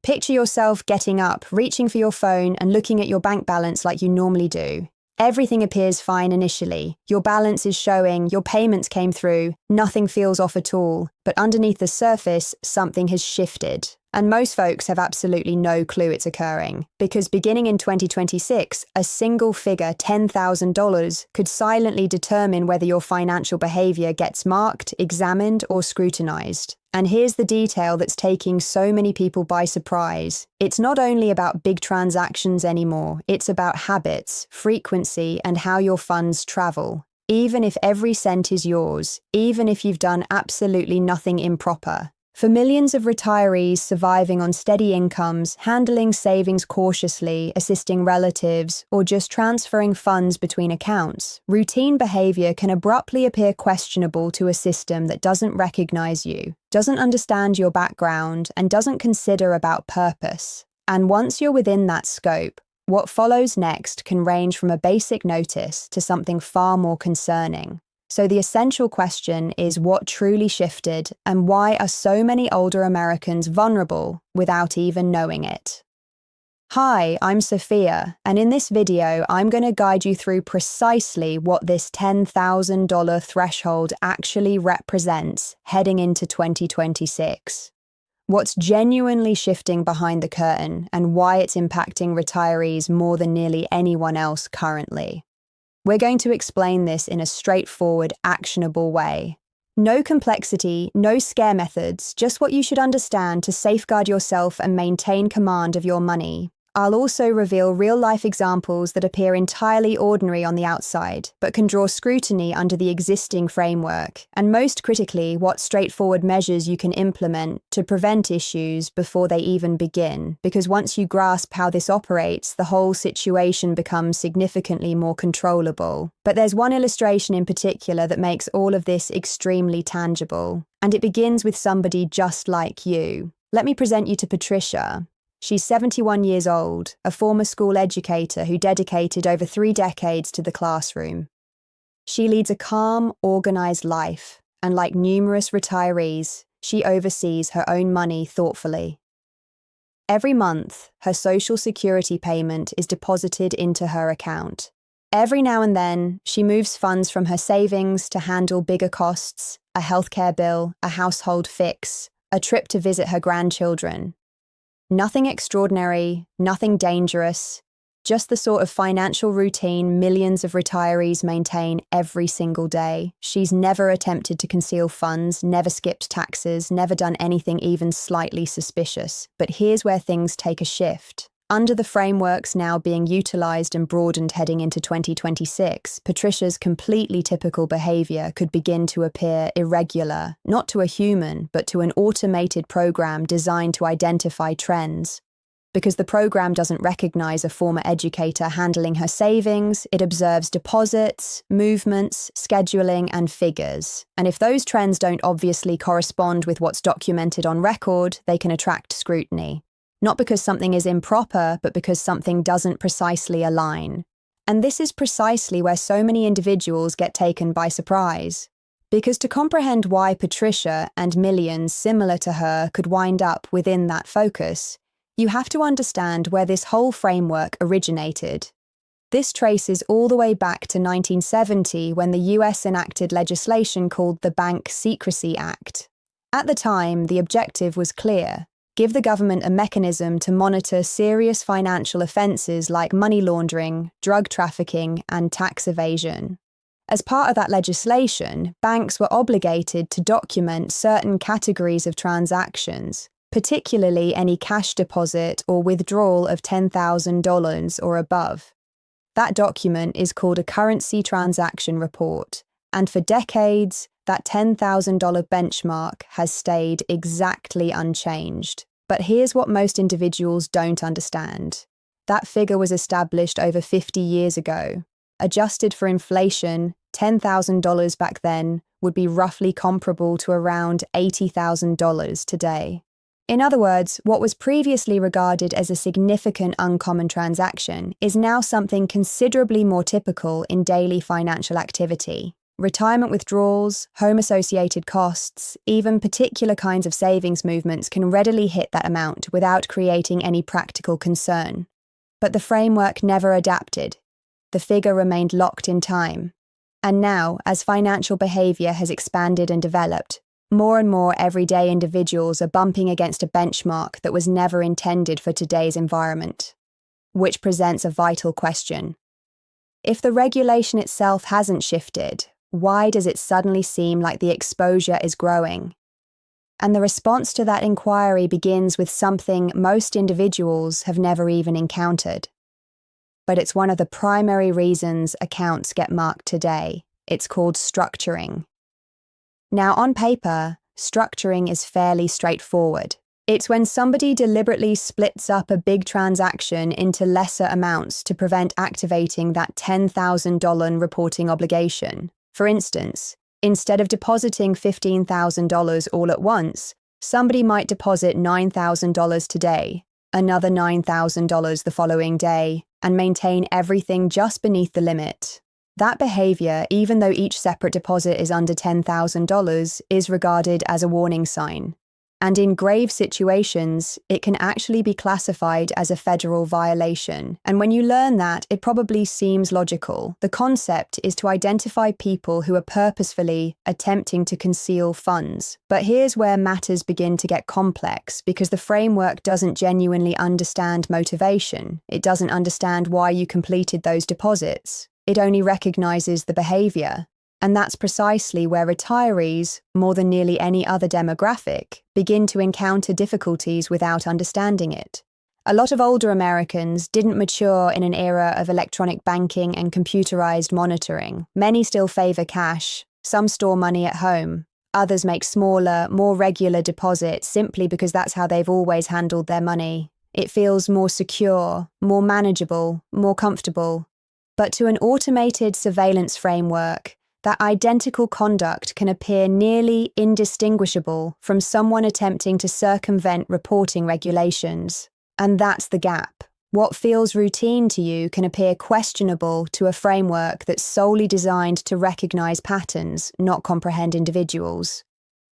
Picture yourself getting up, reaching for your phone, and looking at your bank balance like you normally do. Everything appears fine initially. Your balance is showing, your payments came through, nothing feels off at all. But underneath the surface, something has shifted. And most folks have absolutely no clue it's occurring. Because beginning in 2026, a single figure, $10,000, could silently determine whether your financial behavior gets marked, examined, or scrutinized. And here's the detail that's taking so many people by surprise. It's not only about big transactions anymore, it's about habits, frequency, and how your funds travel. Even if every cent is yours, even if you've done absolutely nothing improper. For millions of retirees surviving on steady incomes, handling savings cautiously, assisting relatives, or just transferring funds between accounts, routine behavior can abruptly appear questionable to a system that doesn't recognize you, doesn't understand your background, and doesn't consider about purpose. And once you're within that scope, what follows next can range from a basic notice to something far more concerning. So the essential question is what truly shifted and why are so many older Americans vulnerable without even knowing it? Hi, I'm Sophia, and in this video, I'm going to guide you through precisely what this $10,000 threshold actually represents heading into 2026. What's genuinely shifting behind the curtain and why it's impacting retirees more than nearly anyone else currently. We're going to explain this in a straightforward, actionable way. No complexity, no scare methods, just what you should understand to safeguard yourself and maintain command of your money. I'll also reveal real-life examples that appear entirely ordinary on the outside, but can draw scrutiny under the existing framework, and most critically, what straightforward measures you can implement to prevent issues before they even begin, because once you grasp how this operates, the whole situation becomes significantly more controllable. But there's one illustration in particular that makes all of this extremely tangible, and it begins with somebody just like you. Let me present you to Patricia. She's 71 years old, a former school educator who dedicated over 3 decades to the classroom. She leads a calm, organized life, and like numerous retirees, she oversees her own money thoughtfully. Every month, her Social Security payment is deposited into her account. Every now and then, she moves funds from her savings to handle bigger costs, a healthcare bill, a household fix, a trip to visit her grandchildren. Nothing extraordinary, nothing dangerous, just the sort of financial routine millions of retirees maintain every single day. She's never attempted to conceal funds, never skipped taxes, never done anything even slightly suspicious. But here's where things take a shift. Under the frameworks now being utilized and broadened heading into 2026, Patricia's completely typical behavior could begin to appear irregular, not to a human, but to an automated program designed to identify trends. Because the program doesn't recognize a former educator handling her savings, it observes deposits, movements, scheduling, and figures. And if those trends don't obviously correspond with what's documented on record, they can attract scrutiny. Not because something is improper, but because something doesn't precisely align. And this is precisely where so many individuals get taken by surprise. Because to comprehend why Patricia and millions similar to her could wind up within that focus, you have to understand where this whole framework originated. This traces all the way back to 1970 when the US enacted legislation called the Bank Secrecy Act. At the time, the objective was clear. Give the government a mechanism to monitor serious financial offences like money laundering, drug trafficking, and tax evasion. As part of that legislation, banks were obligated to document certain categories of transactions, particularly any cash deposit or withdrawal of $10,000 or above. That document is called a currency transaction report, and for decades, that $10,000 benchmark has stayed exactly unchanged. But here's what most individuals don't understand. That figure was established over 50 years ago. Adjusted for inflation, $10,000 back then would be roughly comparable to around $80,000 today. In other words, what was previously regarded as a significant uncommon transaction is now something considerably more typical in daily financial activity. Retirement withdrawals, home-associated costs, even particular kinds of savings movements can readily hit that amount without creating any practical concern. But the framework never adapted. The figure remained locked in time. And now, as financial behavior has expanded and developed, more and more everyday individuals are bumping against a benchmark that was never intended for today's environment, which presents a vital question. If the regulation itself hasn't shifted, why does it suddenly seem like the exposure is growing? And the response to that inquiry begins with something most individuals have never even encountered. But it's one of the primary reasons accounts get marked today. It's called structuring. Now, on paper, structuring is fairly straightforward. It's when somebody deliberately splits up a big transaction into lesser amounts to prevent activating that $10,000 reporting obligation. For instance, instead of depositing $15,000 all at once, somebody might deposit $9,000 today, another $9,000 the following day, and maintain everything just beneath the limit. That behavior, even though each separate deposit is under $10,000, is regarded as a warning sign. And in grave situations, it can actually be classified as a federal violation. And when you learn that, it probably seems logical. The concept is to identify people who are purposefully attempting to conceal funds. But here's where matters begin to get complex, because the framework doesn't genuinely understand motivation. It doesn't understand why you completed those deposits. It only recognizes the behavior. And that's precisely where retirees, more than nearly any other demographic, begin to encounter difficulties without understanding it. A lot of older Americans didn't mature in an era of electronic banking and computerized monitoring. Many still favor cash. Some store money at home. Others make smaller, more regular deposits simply because that's how they've always handled their money. It feels more secure, more manageable, more comfortable. But to an automated surveillance framework, that identical conduct can appear nearly indistinguishable from someone attempting to circumvent reporting regulations. And that's the gap. What feels routine to you can appear questionable to a framework that's solely designed to recognize patterns, not comprehend individuals.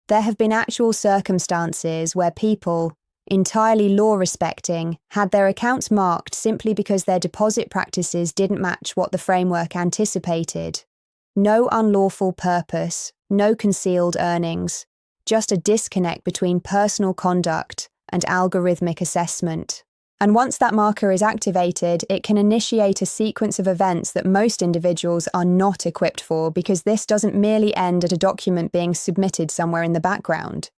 There have been actual circumstances where people, entirely law-respecting, had their accounts marked simply because their deposit practices didn't match what the framework anticipated. No unlawful purpose, no concealed earnings, just a disconnect between personal conduct and algorithmic assessment. And once that marker is activated, it can initiate a sequence of events that most individuals are not equipped for, because this doesn't merely end at a document being submitted somewhere in the background.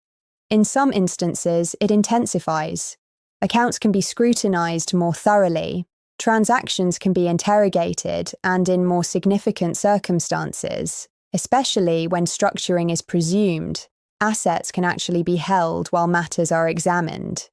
In some instances, it intensifies. Accounts can be scrutinized more thoroughly. Transactions can be interrogated, and in more significant circumstances, especially when structuring is presumed, assets can actually be held while matters are examined.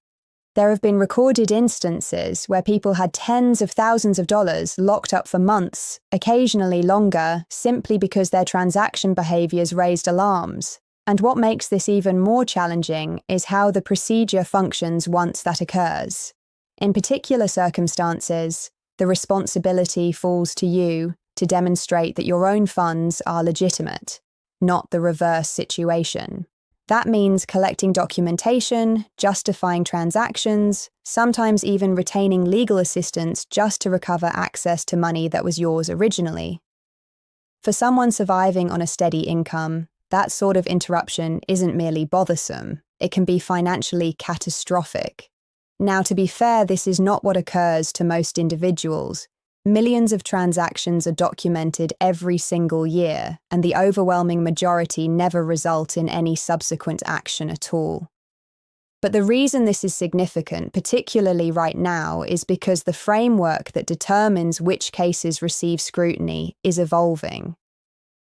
There have been recorded instances where people had tens of thousands of dollars locked up for months, occasionally longer, simply because their transaction behaviors raised alarms. And what makes this even more challenging is how the procedure functions once that occurs. In particular circumstances, the responsibility falls to you to demonstrate that your own funds are legitimate, not the reverse situation. That means collecting documentation, justifying transactions, sometimes even retaining legal assistance just to recover access to money that was yours originally. For someone surviving on a steady income, that sort of interruption isn't merely bothersome, it can be financially catastrophic. Now, to be fair, this is not what occurs to most individuals. Millions of transactions are documented every single year, and the overwhelming majority never result in any subsequent action at all. But the reason this is significant, particularly right now, is because the framework that determines which cases receive scrutiny is evolving.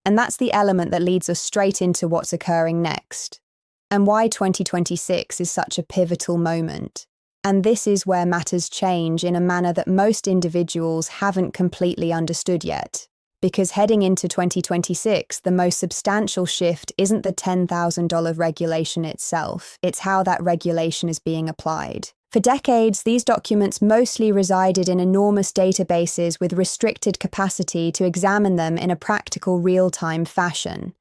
And that's the element that leads us straight into what's occurring next, and why 2026 is such a pivotal moment. And this is where matters change in a manner that most individuals haven't completely understood yet. Because heading into 2026, the most substantial shift isn't the $10,000 regulation itself, it's how that regulation is being applied. For decades, these documents mostly resided in enormous databases with restricted capacity to examine them in a practical real-time fashion.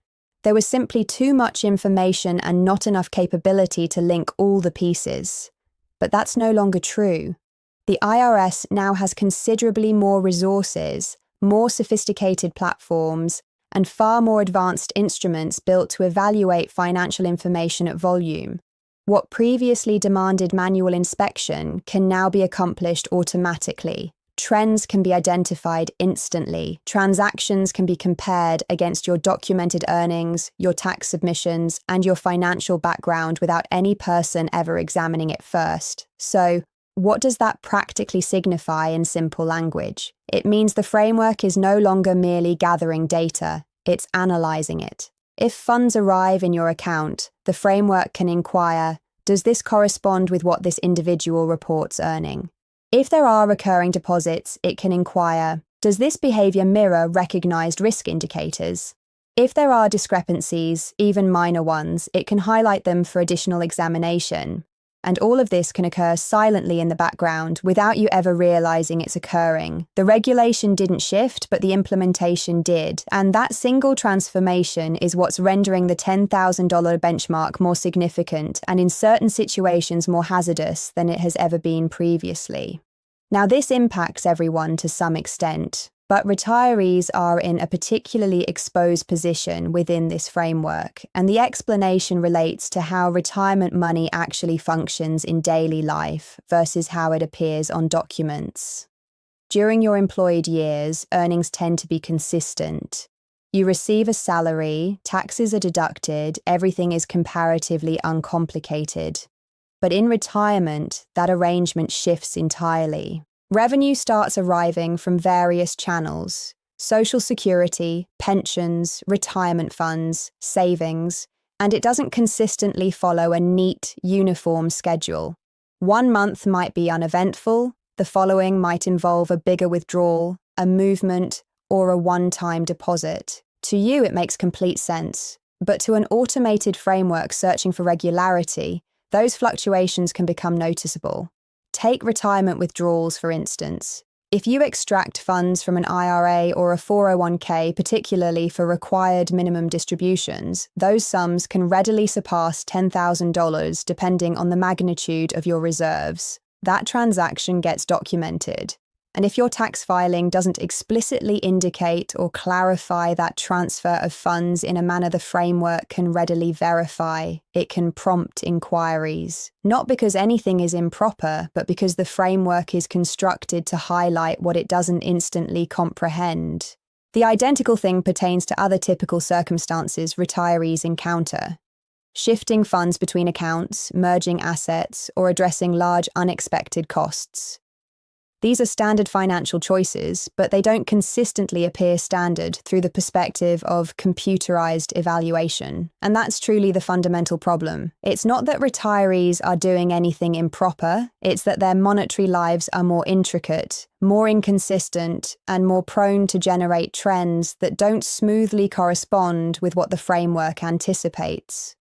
There was simply too much information and not enough capability to link all the pieces. But that's no longer true. The IRS now has considerably more resources, more sophisticated platforms, and far more advanced instruments built to evaluate financial information at volume. What previously demanded manual inspection can now be accomplished automatically. Trends can be identified instantly. Transactions can be compared against your documented earnings, your tax submissions, and your financial background without any person ever examining it first. So, what does that practically signify in simple language? It means the framework is no longer merely gathering data, it's analyzing it. If funds arrive in your account, the framework can inquire, does this correspond with what this individual reports earning? If there are recurring deposits, it can inquire, does this behavior mirror recognized risk indicators? If there are discrepancies, even minor ones, it can highlight them for additional examination. And all of this can occur silently in the background without you ever realizing it's occurring. The regulation didn't shift, but the implementation did. And that single transformation is what's rendering the $10,000 benchmark more significant and in certain situations more hazardous than it has ever been previously. Now, this impacts everyone to some extent, but retirees are in a particularly exposed position within this framework, and the explanation relates to how retirement money actually functions in daily life versus how it appears on documents. During your employed years, earnings tend to be consistent. You receive a salary, taxes are deducted, everything is comparatively uncomplicated. But in retirement, that arrangement shifts entirely. Revenue starts arriving from various channels: Social Security, pensions, retirement funds, savings, and it doesn't consistently follow a neat, uniform schedule. One month might be uneventful, the following might involve a bigger withdrawal, a movement, or a one-time deposit. To you, it makes complete sense, but to an automated framework searching for regularity, those fluctuations can become noticeable. Take retirement withdrawals, for instance. If you extract funds from an IRA or a 401k, particularly for required minimum distributions, those sums can readily surpass $10,000 depending on the magnitude of your reserves. That transaction gets documented. And if your tax filing doesn't explicitly indicate or clarify that transfer of funds in a manner the framework can readily verify, it can prompt inquiries. Not because anything is improper, but because the framework is constructed to highlight what it doesn't instantly comprehend. The identical thing pertains to other typical circumstances retirees encounter: shifting funds between accounts, merging assets, or addressing large unexpected costs. These are standard financial choices, but they don't consistently appear standard through the perspective of computerized evaluation. And that's truly the fundamental problem. It's not that retirees are doing anything improper, it's that their monetary lives are more intricate, more inconsistent, and more prone to generate trends that don't smoothly correspond with what the framework anticipates.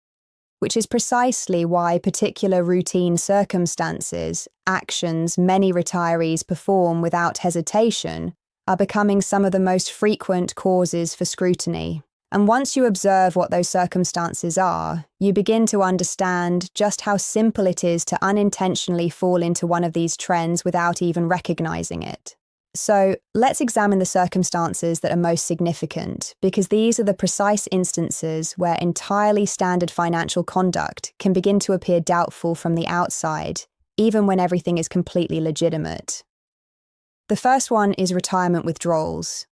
Which is precisely why particular routine circumstances, actions many retirees perform without hesitation, are becoming some of the most frequent causes for scrutiny. And once you observe what those circumstances are, you begin to understand just how simple it is to unintentionally fall into one of these trends without even recognizing it. So, let's examine the circumstances that are most significant, because these are the precise instances where entirely standard financial conduct can begin to appear doubtful from the outside, even when everything is completely legitimate. The first one is retirement withdrawals.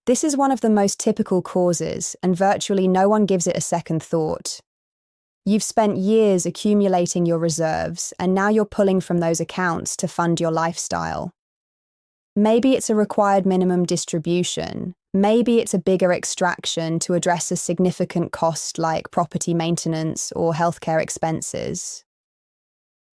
This is one of the most typical causes, and virtually no one gives it a second thought. You've spent years accumulating your reserves, and now you're pulling from those accounts to fund your lifestyle. Maybe it's a required minimum distribution. Maybe it's a bigger extraction to address a significant cost like property maintenance or healthcare expenses.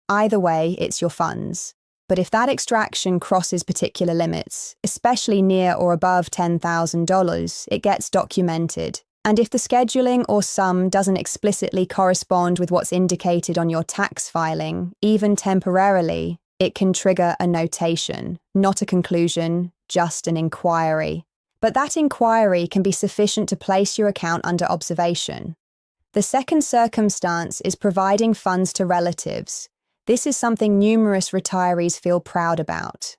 Either way, it's your funds. But if that extraction crosses particular limits, especially near or above $10,000, it gets documented. And if the scheduling or sum doesn't explicitly correspond with what's indicated on your tax filing, even temporarily, it can trigger a notation, not a conclusion, just an inquiry. But that inquiry can be sufficient to place your account under observation. The second circumstance is providing funds to relatives. This is something numerous retirees feel proud about.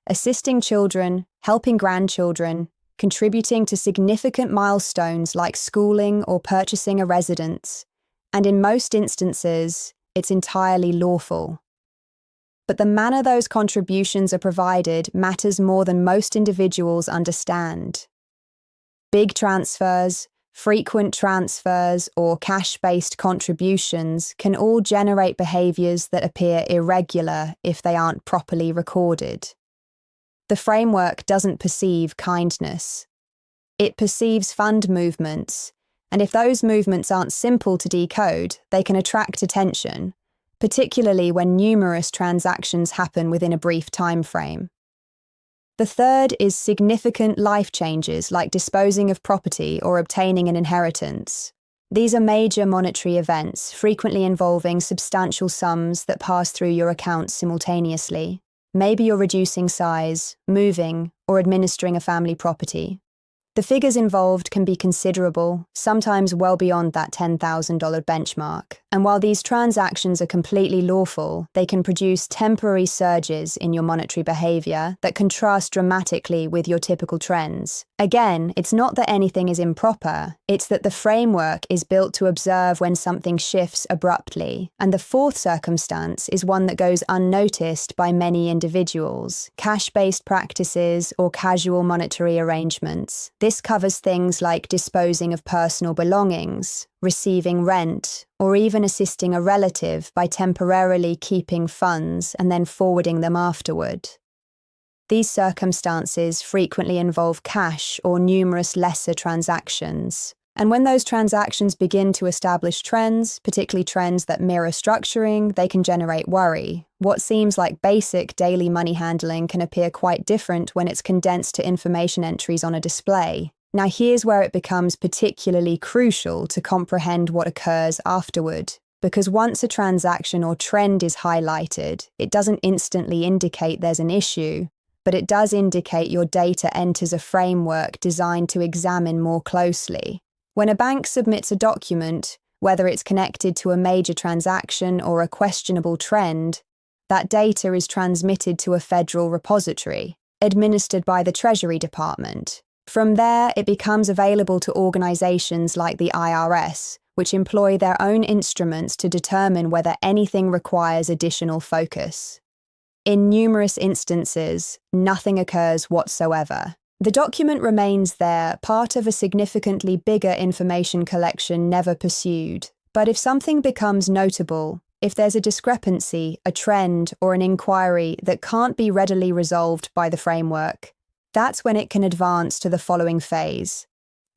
Assisting children, helping grandchildren, contributing to significant milestones like schooling or purchasing a residence, and in most instances, it's entirely lawful. But the manner those contributions are provided matters more than most individuals understand. Big transfers, frequent transfers, or cash-based contributions can all generate behaviours that appear irregular if they aren't properly recorded. The framework doesn't perceive kindness. It perceives fund movements, and if those movements aren't simple to decode, they can attract attention, particularly when numerous transactions happen within a brief time frame. The third is significant life changes like disposing of property or obtaining an inheritance. These are major monetary events, frequently involving substantial sums that pass through your accounts simultaneously. Maybe you're reducing size, moving, or administering a family property. The figures involved can be considerable, sometimes well beyond that $10,000 benchmark. And while these transactions are completely lawful, they can produce temporary surges in your monetary behavior that contrast dramatically with your typical trends. Again, it's not that anything is improper, it's that the framework is built to observe when something shifts abruptly. And the fourth circumstance is one that goes unnoticed by many individuals: cash-based practices or casual monetary arrangements. This covers things like disposing of personal belongings, receiving rent, or even assisting a relative by temporarily keeping funds and then forwarding them afterward. These circumstances frequently involve cash or numerous lesser transactions. And when those transactions begin to establish trends, particularly trends that mirror structuring, they can generate worry. What seems like basic daily money handling can appear quite different when it's condensed to information entries on a display. Now here's where it becomes particularly crucial to comprehend what occurs afterward, because once a transaction or trend is highlighted, it doesn't instantly indicate there's an issue, but it does indicate your data enters a framework designed to examine more closely. When a bank submits a document, whether it's connected to a major transaction or a questionable trend, that data is transmitted to a federal repository, administered by the Treasury Department. From there, it becomes available to organizations like the IRS, which employ their own instruments to determine whether anything requires additional focus. In numerous instances, nothing occurs whatsoever. The document remains there, part of a significantly bigger information collection never pursued. But if something becomes notable, if there's a discrepancy, a trend, or an inquiry that can't be readily resolved by the framework, that's when it can advance to the following phase.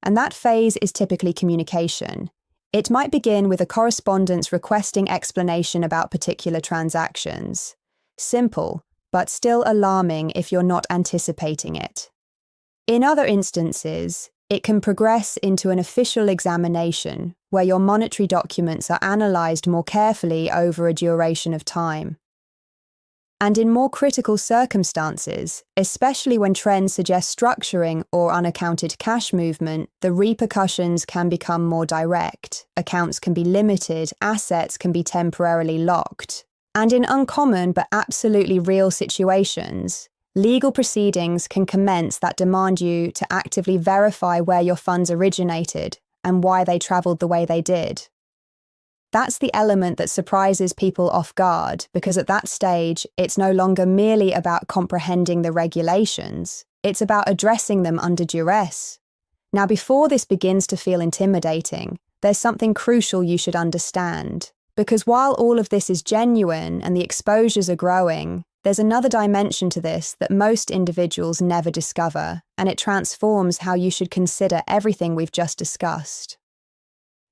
And that phase is typically communication. It might begin with a correspondence requesting explanation about particular transactions. Simple, but still alarming if you're not anticipating it. In other instances, it can progress into an official examination where your monetary documents are analysed more carefully over a duration of time. And in more critical circumstances, especially when trends suggest structuring or unaccounted cash movement, the repercussions can become more direct. Accounts can be limited, assets can be temporarily locked. And in uncommon but absolutely real situations, legal proceedings can commence that demand you to actively verify where your funds originated and why they travelled the way they did. That's the element that surprises people off guard, because at that stage, it's no longer merely about comprehending the regulations, it's about addressing them under duress. Now, before this begins to feel intimidating, there's something crucial you should understand. Because while all of this is genuine and the exposures are growing, there's another dimension to this that most individuals never discover, and it transforms how you should consider everything we've just discussed.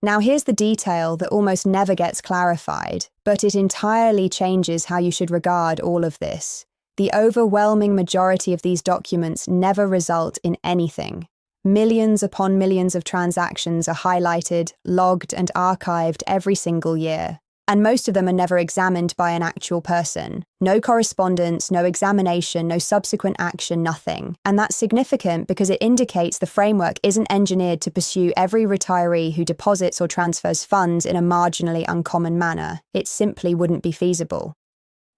Now here's the detail that almost never gets clarified, but it entirely changes how you should regard all of this. The overwhelming majority of these documents never result in anything. Millions upon millions of transactions are highlighted, logged, and archived every single year. And most of them are never examined by an actual person. No correspondence, no examination, no subsequent action, nothing. And that's significant because it indicates the framework isn't engineered to pursue every retiree who deposits or transfers funds in a marginally uncommon manner. It simply wouldn't be feasible.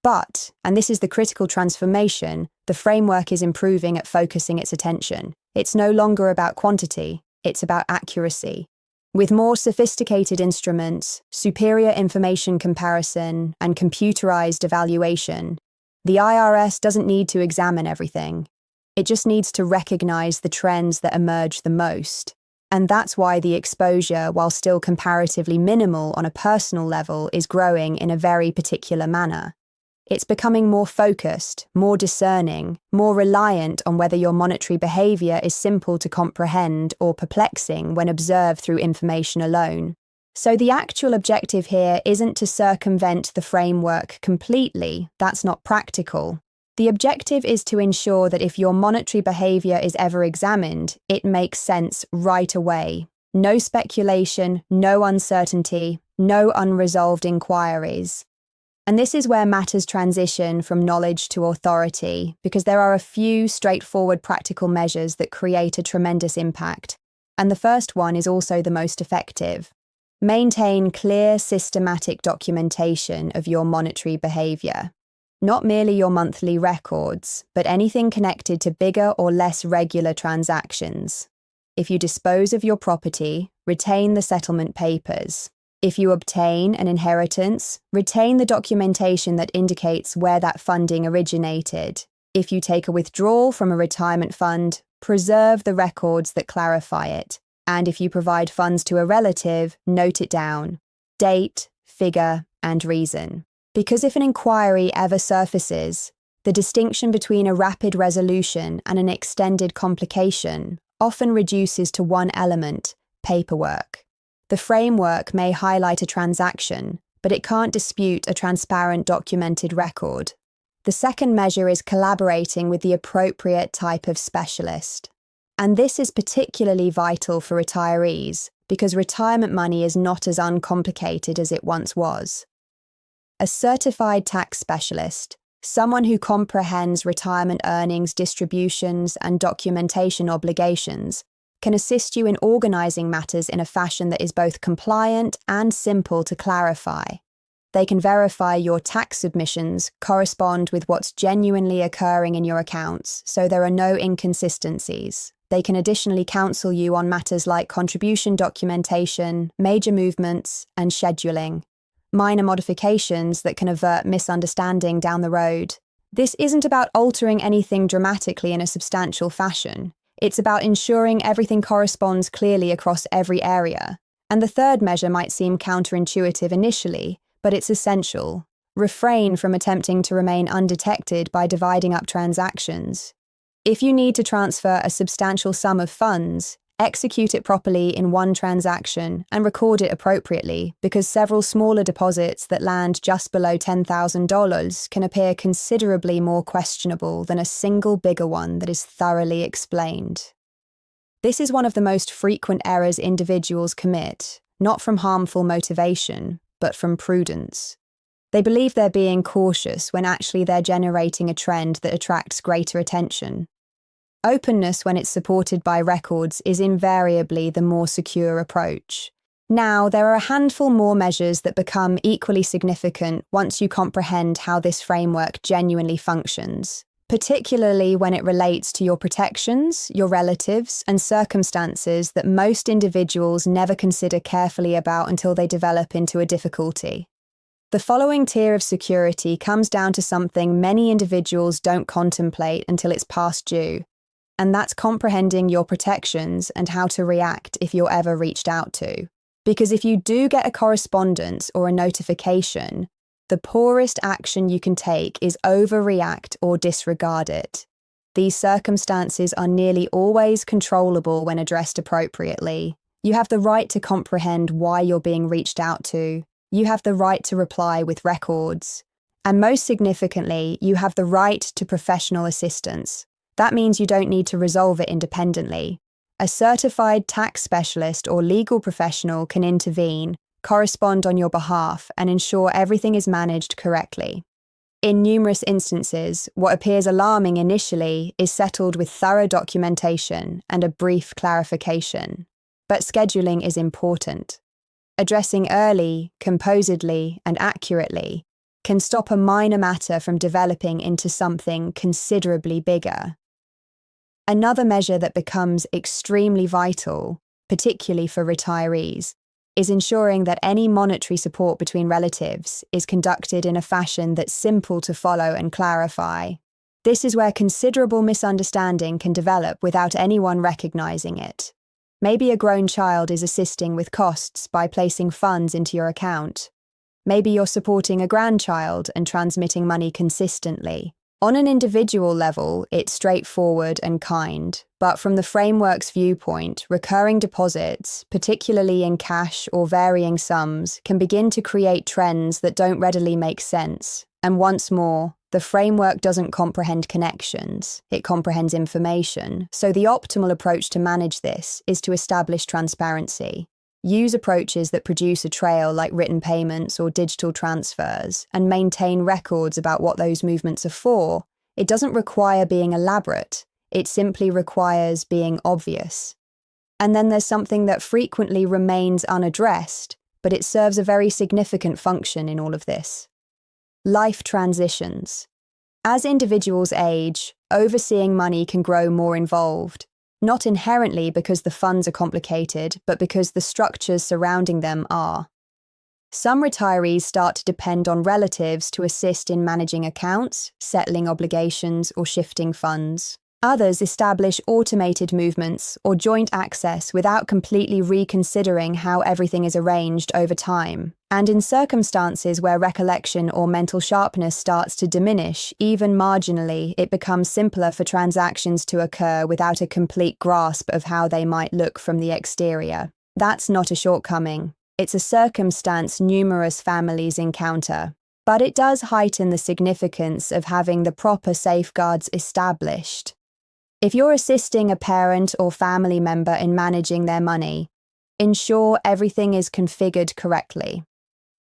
But, and this is the critical transformation, the framework is improving at focusing its attention. It's no longer about quantity, it's about accuracy. With more sophisticated instruments, superior information comparison, and computerized evaluation, the IRS doesn't need to examine everything. It just needs to recognize the trends that emerge the most. And that's why the exposure, while still comparatively minimal on a personal level, is growing in a very particular manner. It's becoming more focused, more discerning, more reliant on whether your monetary behavior is simple to comprehend or perplexing when observed through information alone. So the actual objective here isn't to circumvent the framework completely. That's not practical. The objective is to ensure that if your monetary behavior is ever examined, it makes sense right away. No speculation, no uncertainty, no unresolved inquiries. And this is where matters transition from knowledge to authority, because there are a few straightforward practical measures that create a tremendous impact. And the first one is also the most effective. Maintain clear, systematic documentation of your monetary behavior. Not merely your monthly records, but anything connected to bigger or less regular transactions. If you dispose of your property, retain the settlement papers. If you obtain an inheritance, retain the documentation that indicates where that funding originated. If you take a withdrawal from a retirement fund, preserve the records that clarify it. And if you provide funds to a relative, note it down. Date, figure, and reason. Because if an inquiry ever surfaces, the distinction between a rapid resolution and an extended complication often reduces to one element: paperwork. The framework may highlight a transaction, but it can't dispute a transparent documented record. The second measure is collaborating with the appropriate type of specialist. And this is particularly vital for retirees, because retirement money is not as uncomplicated as it once was. A certified tax specialist, someone who comprehends retirement earnings, distributions, and documentation obligations, can assist you in organizing matters in a fashion that is both compliant and simple to clarify. They can verify your tax submissions correspond with what's genuinely occurring in your accounts, so there are no inconsistencies. They can additionally counsel you on matters like contribution documentation, major movements, and scheduling. Minor modifications that can avert misunderstanding down the road. This isn't about altering anything dramatically in a substantial fashion. It's about ensuring everything corresponds clearly across every area. And the third measure might seem counterintuitive initially, but it's essential. Refrain from attempting to remain undetected by dividing up transactions. If you need to transfer a substantial sum of funds, execute it properly in one transaction and record it appropriately, because several smaller deposits that land just below $10,000 can appear considerably more questionable than a single bigger one that is thoroughly explained. This is one of the most frequent errors individuals commit, not from harmful motivation, but from prudence. They believe they're being cautious when actually they're generating a trend that attracts greater attention. Openness, when it's supported by records, is invariably the more secure approach. Now, there are a handful more measures that become equally significant once you comprehend how this framework genuinely functions, particularly when it relates to your protections, your relatives, and circumstances that most individuals never consider carefully about until they develop into a difficulty. The following tier of security comes down to something many individuals don't contemplate until it's past due. And that's comprehending your protections and how to react if you're ever reached out to. Because if you do get a correspondence or a notification, the poorest action you can take is overreact or disregard it. These circumstances are nearly always controllable when addressed appropriately. You have the right to comprehend why you're being reached out to. You have the right to reply with records. And most significantly, you have the right to professional assistance. That means you don't need to resolve it independently. A certified tax specialist or legal professional can intervene, correspond on your behalf, and ensure everything is managed correctly. In numerous instances, what appears alarming initially is settled with thorough documentation and a brief clarification. But scheduling is important. Addressing early, composedly, and accurately can stop a minor matter from developing into something considerably bigger. Another measure that becomes extremely vital, particularly for retirees, is ensuring that any monetary support between relatives is conducted in a fashion that's simple to follow and clarify. This is where considerable misunderstanding can develop without anyone recognizing it. Maybe a grown child is assisting with costs by placing funds into your account. Maybe you're supporting a grandchild and transmitting money consistently. On an individual level, it's straightforward and kind, but from the framework's viewpoint, recurring deposits, particularly in cash or varying sums, can begin to create trends that don't readily make sense. And once more, the framework doesn't comprehend connections, it comprehends information, so the optimal approach to manage this is to establish transparency. Use approaches that produce a trail like written payments or digital transfers, and maintain records about what those movements are for. It doesn't require being elaborate, it simply requires being obvious. And then there's something that frequently remains unaddressed, but it serves a very significant function in all of this. Life transitions. As individuals age, overseeing money can grow more involved. Not inherently because the funds are complicated, but because the structures surrounding them are. Some retirees start to depend on relatives to assist in managing accounts, settling obligations, or shifting funds. Others establish automated movements or joint access without completely reconsidering how everything is arranged over time. And in circumstances where recollection or mental sharpness starts to diminish, even marginally, it becomes simpler for transactions to occur without a complete grasp of how they might look from the exterior. That's not a shortcoming. It's a circumstance numerous families encounter. But it does heighten the significance of having the proper safeguards established. If you're assisting a parent or family member in managing their money, ensure everything is configured correctly.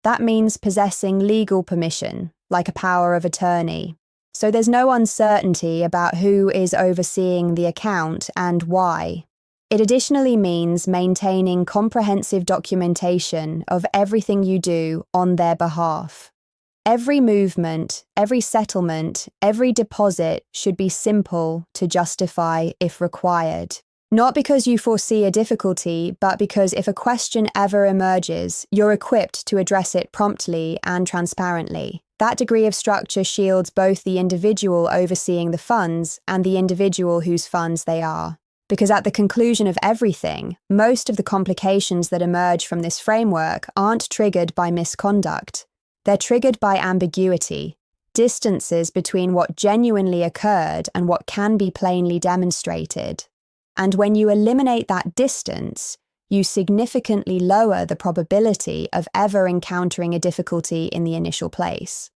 That means possessing legal permission, like a power of attorney, so there's no uncertainty about who is overseeing the account and why. It additionally means maintaining comprehensive documentation of everything you do on their behalf. Every movement, every settlement, every deposit should be simple to justify if required. Not because you foresee a difficulty, but because if a question ever emerges, you're equipped to address it promptly and transparently. That degree of structure shields both the individual overseeing the funds and the individual whose funds they are. Because at the conclusion of everything, most of the complications that emerge from this framework aren't triggered by misconduct. They're triggered by ambiguity, distances between what genuinely occurred and what can be plainly demonstrated. And when you eliminate that distance, you significantly lower the probability of ever encountering a difficulty in the initial place.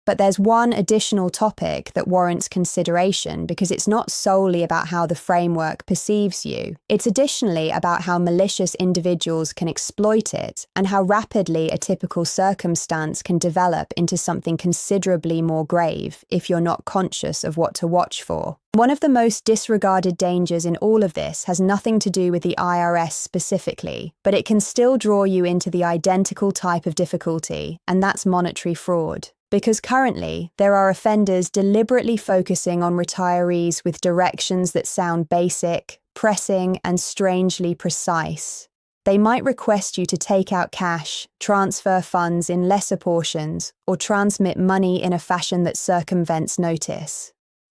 But there's one additional topic that warrants consideration because it's not solely about how the framework perceives you. It's additionally about how malicious individuals can exploit it and how rapidly a typical circumstance can develop into something considerably more grave if you're not conscious of what to watch for. One of the most disregarded dangers in all of this has nothing to do with the IRS specifically, but it can still draw you into the identical type of difficulty, and that's monetary fraud. Because currently, there are offenders deliberately focusing on retirees with directions that sound basic, pressing, and strangely precise. They might request you to take out cash, transfer funds in lesser portions, or transmit money in a fashion that circumvents notice.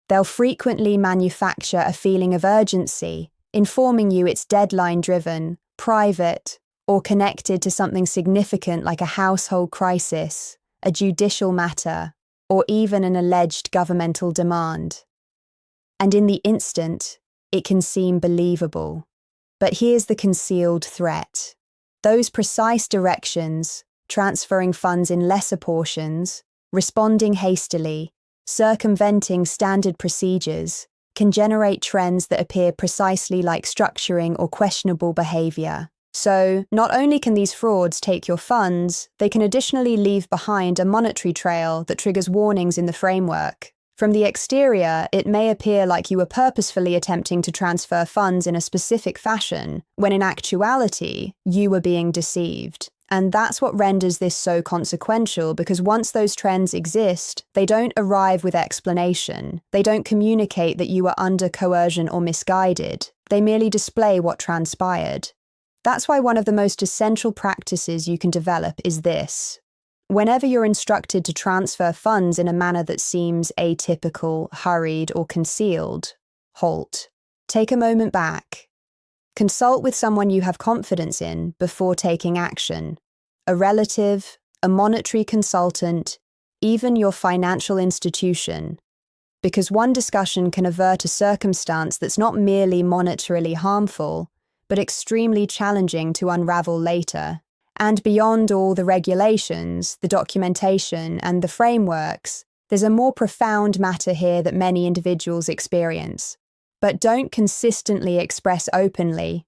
They'll frequently manufacture a feeling of urgency, informing you it's deadline-driven, private, or connected to something significant like a household crisis, a judicial matter, or even an alleged governmental demand. And in the instant, it can seem believable. But here's the concealed threat. Those precise directions, transferring funds in lesser portions, responding hastily, circumventing standard procedures, can generate trends that appear precisely like structuring or questionable behavior. So, not only can these frauds take your funds, they can additionally leave behind a monetary trail that triggers warnings in the framework. From the exterior, it may appear like you were purposefully attempting to transfer funds in a specific fashion, when in actuality, you were being deceived. And that's what renders this so consequential, because once those trends exist, they don't arrive with explanation. They don't communicate that you were under coercion or misguided. They merely display what transpired. That's why one of the most essential practices you can develop is this. Whenever you're instructed to transfer funds in a manner that seems atypical, hurried, or concealed, halt. Take a moment back. Consult with someone you have confidence in before taking action. A relative, a monetary consultant, even your financial institution. Because one discussion can avert a circumstance that's not merely monetarily harmful, but extremely challenging to unravel later. And beyond all the regulations, the documentation, and the frameworks, there's a more profound matter here that many individuals experience, but don't consistently express openly.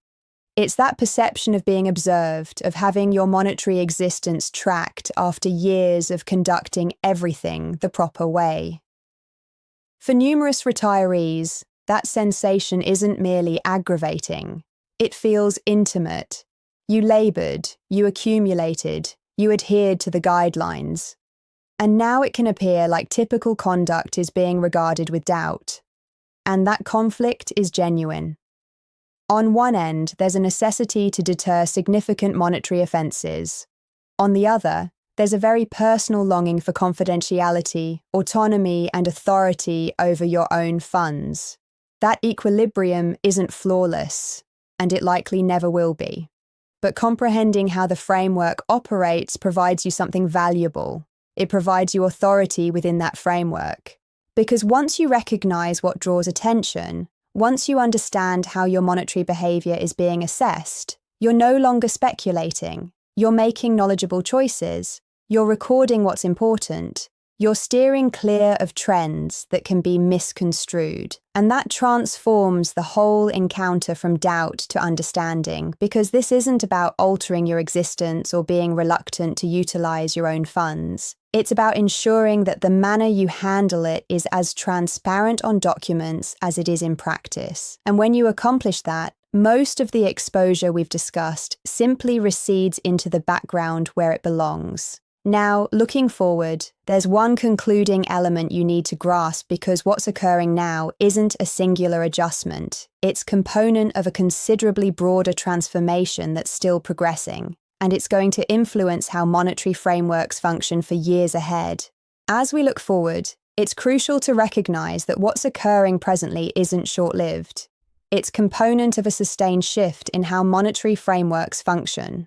It's that perception of being observed, of having your monetary existence tracked after years of conducting everything the proper way. For numerous retirees, that sensation isn't merely aggravating. It feels intimate. You labored, you accumulated, you adhered to the guidelines. And now it can appear like typical conduct is being regarded with doubt. And that conflict is genuine. On one end, there's a necessity to deter significant monetary offences. On the other, there's a very personal longing for confidentiality, autonomy, and authority over your own funds. That equilibrium isn't flawless, and it likely never will be. But comprehending how the framework operates provides you something valuable. It provides you authority within that framework. Because once you recognize what draws attention, once you understand how your monetary behavior is being assessed, you're no longer speculating. You're making knowledgeable choices. You're recording what's important. You're steering clear of trends that can be misconstrued. And that transforms the whole encounter from doubt to understanding, because this isn't about altering your existence or being reluctant to utilize your own funds. It's about ensuring that the manner you handle it is as transparent on documents as it is in practice. And when you accomplish that, most of the exposure we've discussed simply recedes into the background where it belongs. Now, looking forward, there's one concluding element you need to grasp, because what's occurring now isn't a singular adjustment. It's component of a considerably broader transformation that's still progressing, and it's going to influence how monetary frameworks function for years ahead. As we look forward, it's crucial to recognize that what's occurring presently isn't short-lived. It's component of a sustained shift in how monetary frameworks function.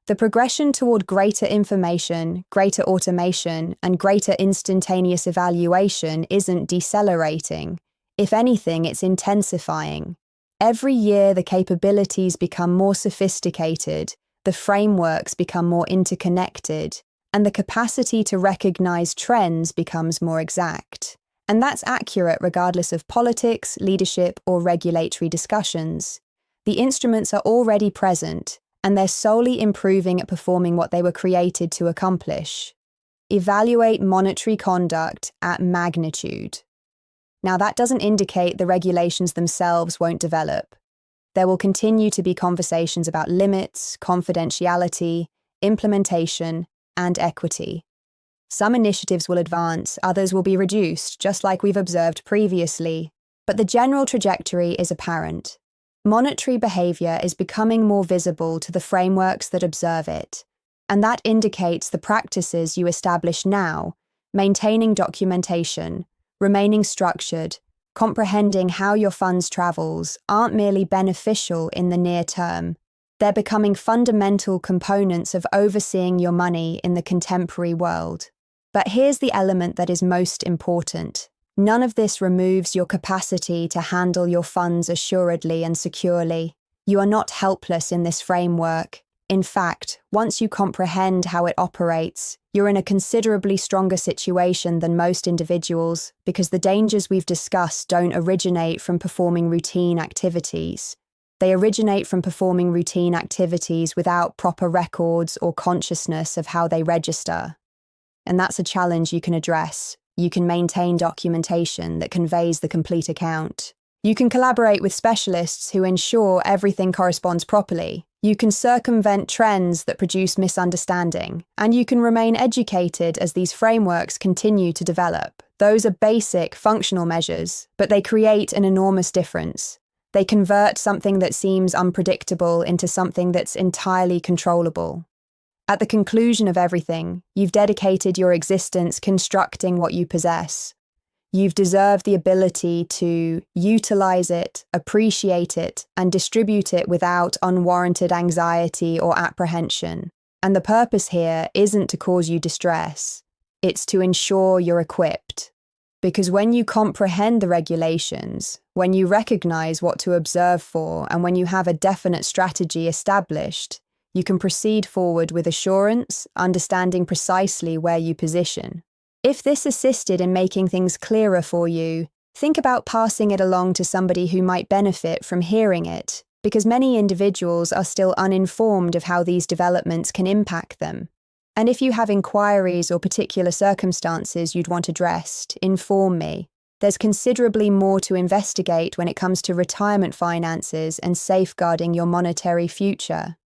The progression toward greater information, greater automation, and greater instantaneous evaluation isn't decelerating. If anything, it's intensifying. Every year, the capabilities become more sophisticated, the frameworks become more interconnected, and the capacity to recognize trends becomes more exact. And that's accurate regardless of politics, leadership, or regulatory discussions. The instruments are already present, and they're solely improving at performing what they were created to accomplish. Evaluate monetary conduct at magnitude. Now, that doesn't indicate the regulations themselves won't develop. There will continue to be conversations about limits, confidentiality, implementation, and equity. Some initiatives will advance, others will be reduced, just like we've observed previously. But the general trajectory is apparent. Monetary behavior is becoming more visible to the frameworks that observe it, and that indicates the practices you establish now, maintaining documentation, remaining structured, comprehending how your funds travels, aren't merely beneficial in the near term. They're becoming fundamental components of overseeing your money in the contemporary world. But here's the element that is most important. None of this removes your capacity to handle your funds assuredly and securely. You are not helpless in this framework. In fact, once you comprehend how it operates, You're in a considerably stronger situation than most individuals because the dangers we've discussed don't originate from performing routine activities. They originate from performing routine activities without proper records or consciousness of how they register. And that's a challenge you can address. You can maintain documentation that conveys the complete account. You can collaborate with specialists who ensure everything corresponds properly. You can circumvent trends that produce misunderstanding, and you can remain educated as these frameworks continue to develop. Those are basic, functional measures, but they create an enormous difference. They convert something that seems unpredictable into something that's entirely controllable. At the conclusion of everything, you've dedicated your existence constructing what you possess. You've deserved the ability to utilize it, appreciate it, and distribute it without unwarranted anxiety or apprehension. And the purpose here isn't to cause you distress. It's to ensure you're equipped. Because when you comprehend the regulations, when you recognize what to observe for, and when you have a definite strategy established, you can proceed forward with assurance, understanding precisely where you position. If this assisted in making things clearer for you, think about passing it along to somebody who might benefit from hearing it, because many individuals are still uninformed of how these developments can impact them. And if you have inquiries or particular circumstances you'd want addressed, inform me. There's considerably more to investigate when it comes to retirement finances and safeguarding your monetary future.